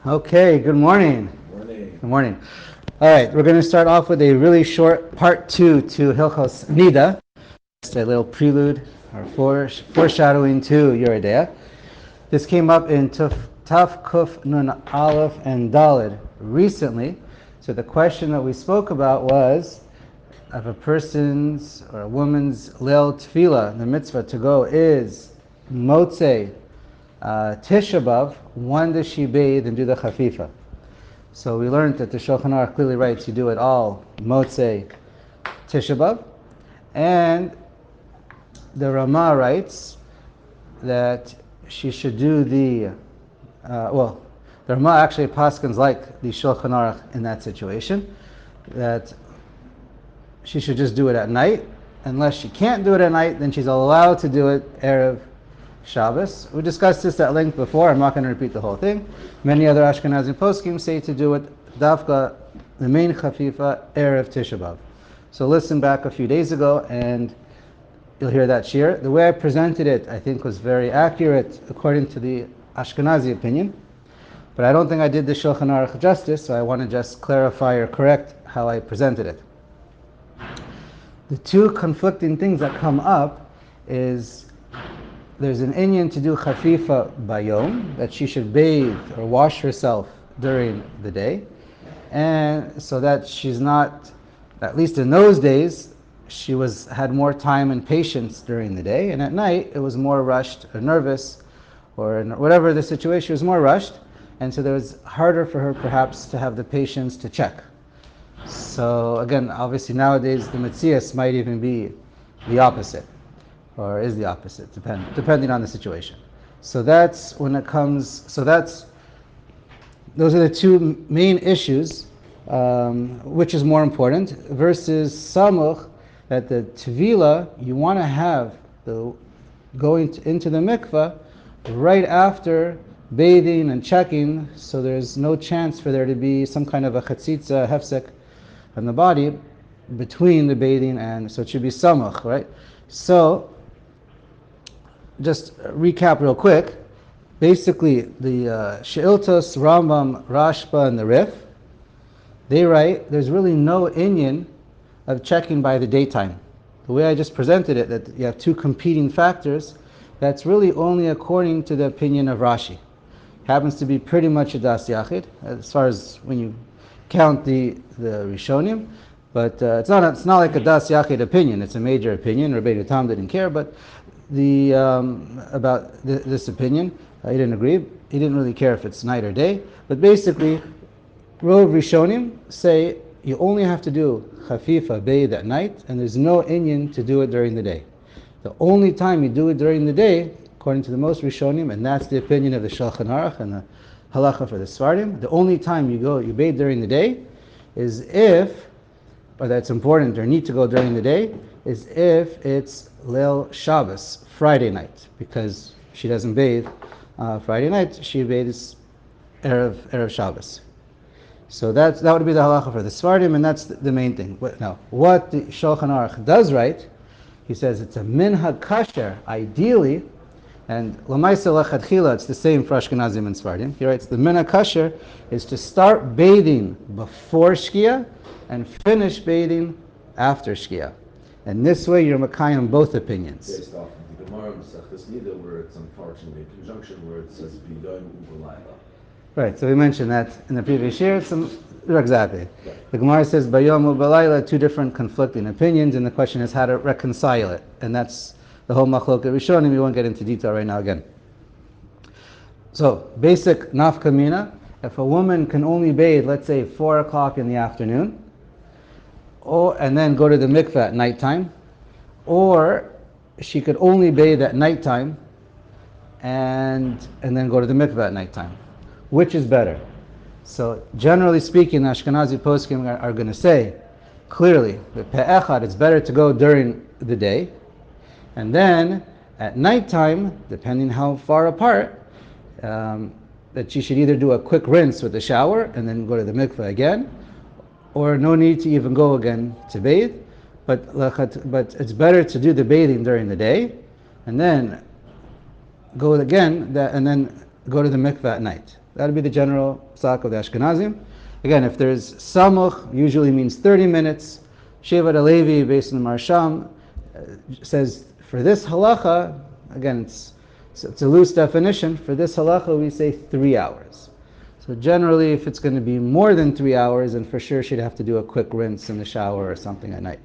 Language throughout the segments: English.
Okay, good morning. Morning. Good morning. All right, we're going to start off with a really short part two to Hilchos Nida. Just a little prelude or foreshadowing to Yeridea. This came up in Taf Kuf Nun Aleph and Dalid recently. So the question that we spoke about was if a person's or a woman's Leil Tefillah, the mitzvah to go is Motzei Tisha B'Av, when does she bathe and do the chafifa? So we learned that the Shulchan Aruch clearly writes you do it all Motzei Tisha B'Av, and the Rama writes that she should do the the Rama actually paskins like the Shulchan Aruch in that situation, that she should just do it at night. Unless she can't do it at night, then she's allowed to do it Erev Shabbos. We discussed this at length before. I'm not going to repeat the whole thing. Many other Ashkenazi poskim say to do it Dafka, the main chafifa, Erev Tisha B'Av. So listen back a few days ago and you'll hear that shir. The way I presented it, I think, was very accurate according to the Ashkenazi opinion. But I don't think I did the Shulchan Aruch justice, so I want to just clarify or correct how I presented it. The two conflicting things that come up is there's an inyan to do chafifa bayom, that she should bathe or wash herself during the day, and so that she's not, at least in those days, she had more time and patience during the day, and at night it was more rushed or nervous, or whatever the situation was more rushed, and so it was harder for her perhaps to have the patience to check. So again, obviously nowadays the Metzias might even be the opposite, or is the opposite, depending on the situation. So that's when it comes. Those are the two main issues. Which is more important versus samuch, that the tevila you want to have the going into the mikvah right after bathing and checking, so there's no chance for there to be some kind of a chatzitza hefsek on the body between the bathing, and so it should be samuch, right? So just recap real quick. Basically, the She'iltos, Rambam, Rashba, and the Rif, they write there's really no inyan of checking by the daytime. The way I just presented it, that you have two competing factors, that's really only according to the opinion of Rashi. Happens to be pretty much a das yachid as far as when you count the Rishonim, but it's not like a das yachid opinion. It's a major opinion. Rabbeinu Tam didn't care, but about this opinion, he didn't agree. He didn't really care if it's night or day. But basically, Rov Rishonim say you only have to do chafifa bathe at night, and there's no inyan to do it during the day. The only time you do it during the day, according to the most Rishonim, and that's the opinion of the Shulchan Aruch and the halacha for the Sfardim, the only time you bathe during the day is if, or that's important or need to go during the day, is if it's Leil Shabbos, Friday night, because she doesn't bathe Friday night, she bathes Erev Shabbos. So that would be the halacha for the Sfardim, and that's the main thing. Now, what the Shulchan Aruch does write, he says it's a minhag kasher, ideally, and l'maisa lechatchila, it's the same for Ashkenazim and Sfardim. He writes the minhag kasher is to start bathing before Shkia and finish bathing after Shkia. And this way you're makayim both opinions. Based off of the Gemara Masechtas Nida, where it's unfortunately a conjunction where it says B'yoyim U'Balayla. Right, so we mentioned that in the previous year. Exactly. Yeah. The Gemara says Bayom U'Balayla, two different conflicting opinions, and the question is how to reconcile it. And that's the whole machloket Rishonim. We won't get into detail right now again. So, basic nafka mina, if a woman can only bathe, let's say 4 o'clock in the afternoon, and then go to the mikveh at nighttime, or she could only bathe at nighttime and then go to the mikveh at nighttime. Which is better? So generally speaking, Ashkenazi poskim are going to say clearly that pe'echad, it's better to go during the day, and then at nighttime, depending how far apart, that she should either do a quick rinse with a shower and then go to the mikveh again, or no need to even go again to bathe, but it's better to do the bathing during the day and then go again and then go to the mikveh at night. That would be the general psak of the Ashkenazim. Again, if there's samuch, usually means 30 minutes. Shevat Alevi, based on the Marsham, says for this halacha, again, it's a loose definition. For this halacha, we say 3 hours. So generally, if it's going to be more than 3 hours, then for sure she'd have to do a quick rinse in the shower or something at night.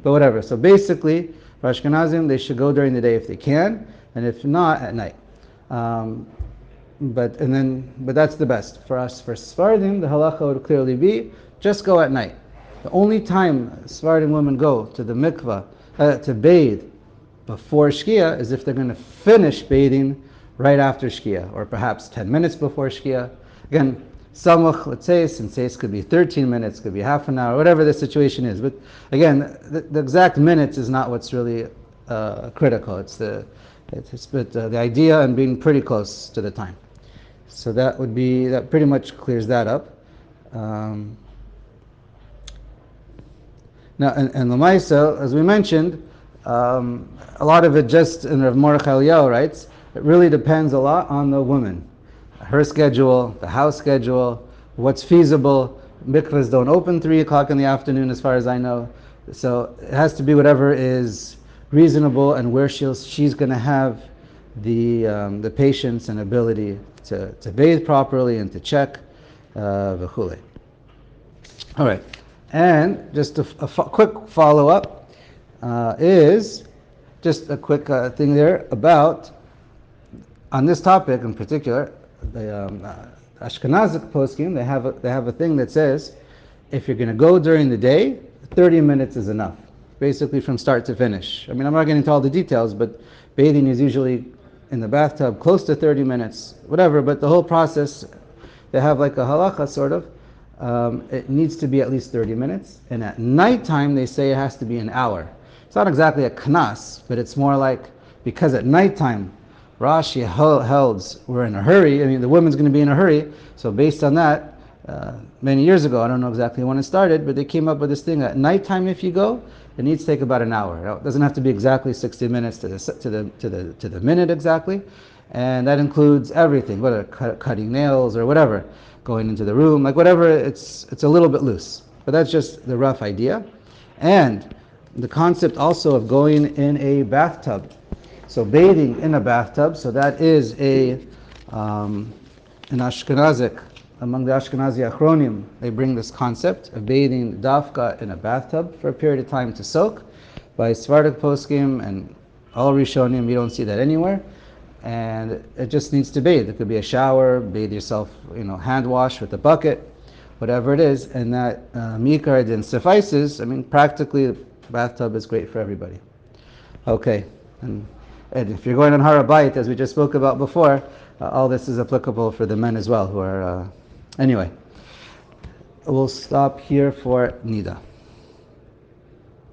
But whatever. So basically, for Ashkenazim, they should go during the day if they can, and if not, at night. But that's the best. For us, for Sephardim, the halacha would clearly be, just go at night. The only time Sephardim women go to the mikvah, to bathe before Shkia, is if they're going to finish bathing right after Shkia, or perhaps 10 minutes before Shkia. Again, samuch, let's say, since it could be 13 minutes, could be half an hour, whatever the situation is. But again, the exact minutes is not what's really critical. It's the idea and being pretty close to the time. So that pretty much clears that up. Now, and Lamaisa, as we mentioned, a lot of it just, in Rav Orach Chaim writes, it really depends a lot on the woman. Her schedule, the house schedule, what's feasible. Mikvahs don't open 3 o'clock in the afternoon as far as I know. So it has to be whatever is reasonable and where she's going to have the patience and ability to bathe properly and to check v'chule. All right. And just a quick follow-up is just a quick thing there about, on this topic in particular, the Ashkenazic poskim, they have a thing that says, if you're going to go during the day, 30 minutes is enough, basically from start to finish. I mean, I'm not getting into all the details, but bathing is usually in the bathtub close to 30 minutes, whatever, but the whole process, they have like a halacha sort of, it needs to be at least 30 minutes, and at nighttime they say it has to be an hour. It's not exactly a knas, but it's more like, because at nighttime Rashi held we're in a hurry. I mean, the woman's going to be in a hurry. So based on that, many years ago, I don't know exactly when it started, but they came up with this thing at nighttime. If you go, it needs to take about an hour. Now, it doesn't have to be exactly 60 minutes to the minute exactly, and that includes everything, whether cutting nails or whatever, going into the room, like whatever. It's a little bit loose, but that's just the rough idea, and the concept also of going in a bathtub. So bathing in a bathtub, so that is an Ashkenazic, among the Ashkenazi Achronim, they bring this concept of bathing dafka in a bathtub for a period of time to soak. By Sephardic poskim and all Rishonim, you don't see that anywhere. And it just needs to bathe. It could be a shower, bathe yourself, hand wash with a bucket, whatever it is, and that mikar din suffices. I mean, practically, the bathtub is great for everybody. Okay. And if you're going on Har HaBayit, as we just spoke about before, all this is applicable for the men as well, who are... Anyway, we'll stop here for Nida.